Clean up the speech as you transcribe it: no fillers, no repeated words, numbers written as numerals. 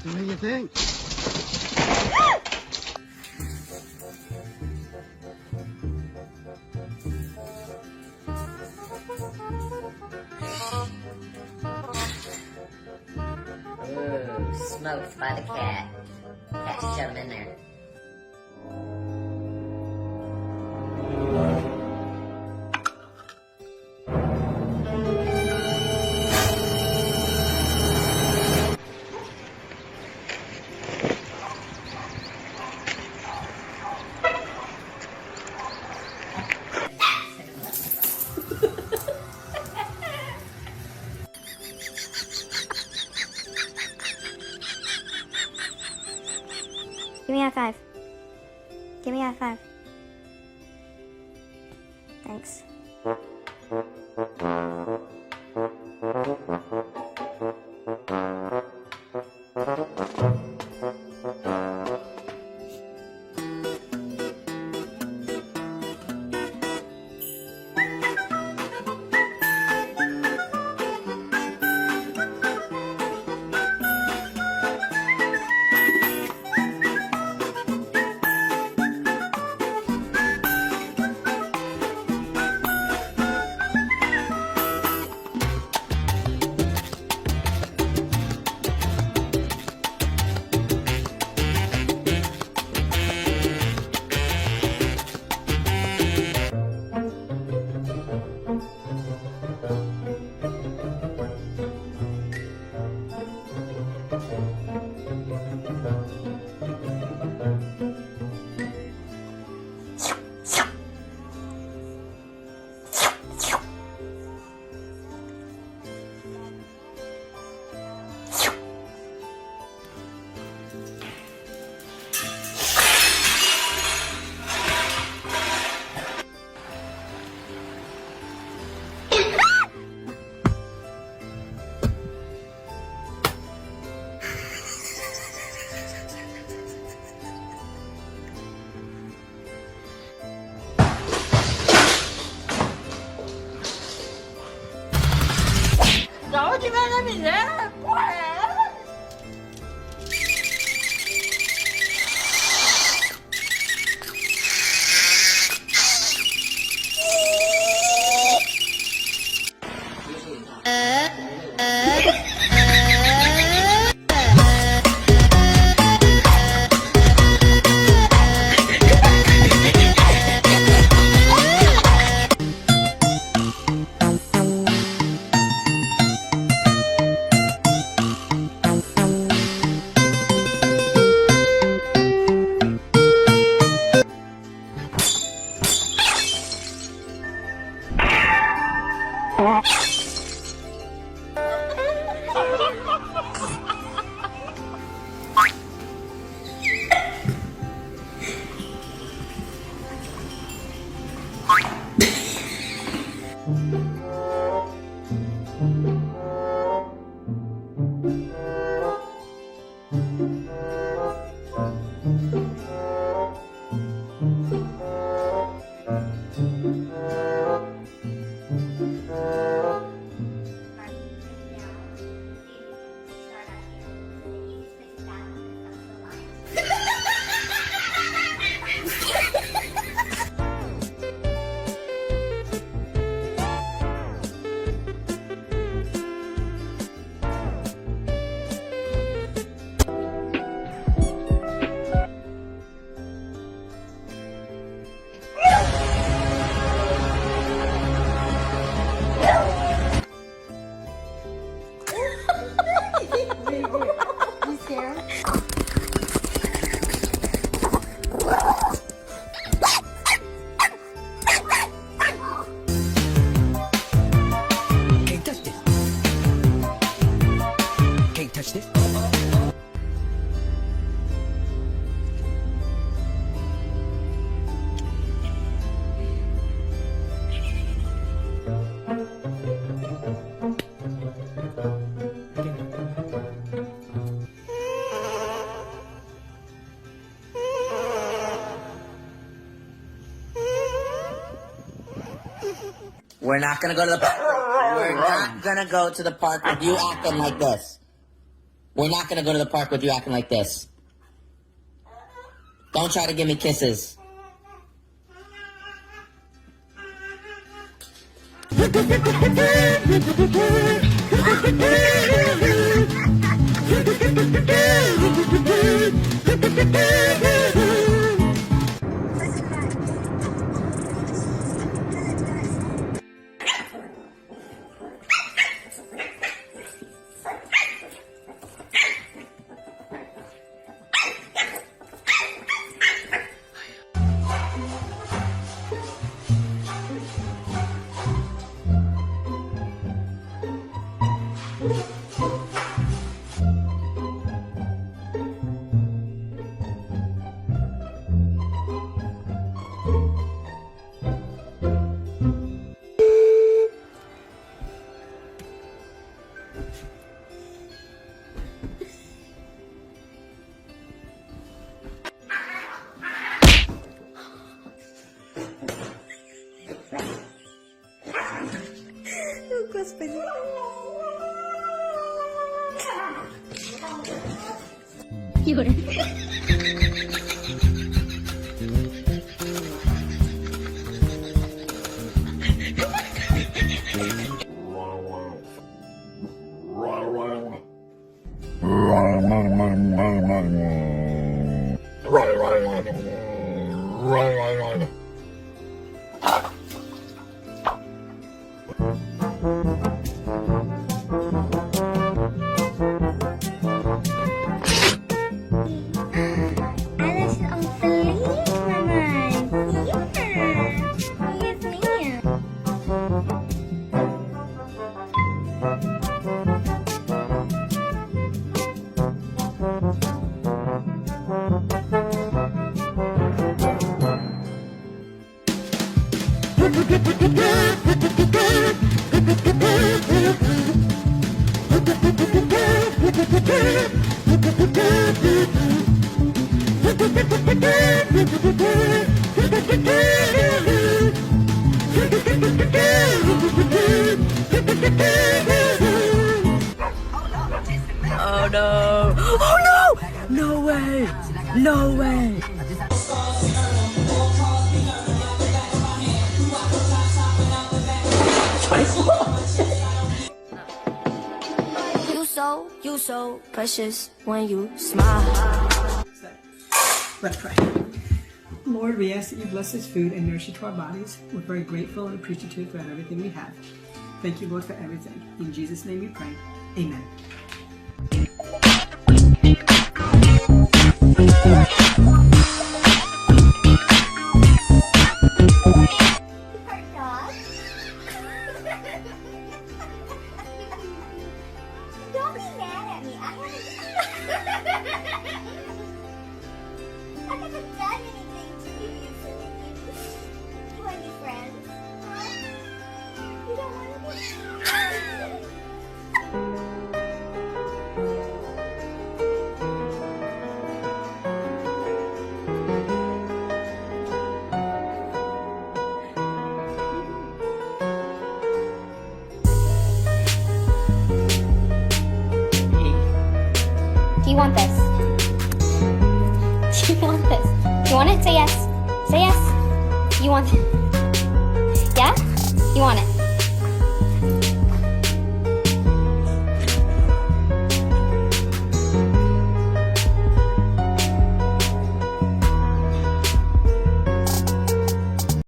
What do you think? Ooh, smoked by the cat. Cat shut him in there. Give me a high five. Give me a high five. Thanks. We're not gonna go to the park. We're not gonna go to the park with you acting like this. We're not gonna go to the park with you acting like this. Don't try to give me kisses. Господи. Юра. Alles auf verliebt, Mama. Ja. Jetzt mir. Oh no! Oh no! No way! No way! You so precious when you smile. Let's pray. Lord, we ask that you bless this food and nourish it to our bodies. We're very grateful and appreciative for everything we have. Thank you, Lord, for everything. In Jesus' name we pray. Amen. Don't be mad at me. I haven't done anything to you, silly you. You want to be friends? You don't want to be friends? Do you want this? Do you want this? Do you want it? Say yes. Say yes. You want it? Yeah? You want it?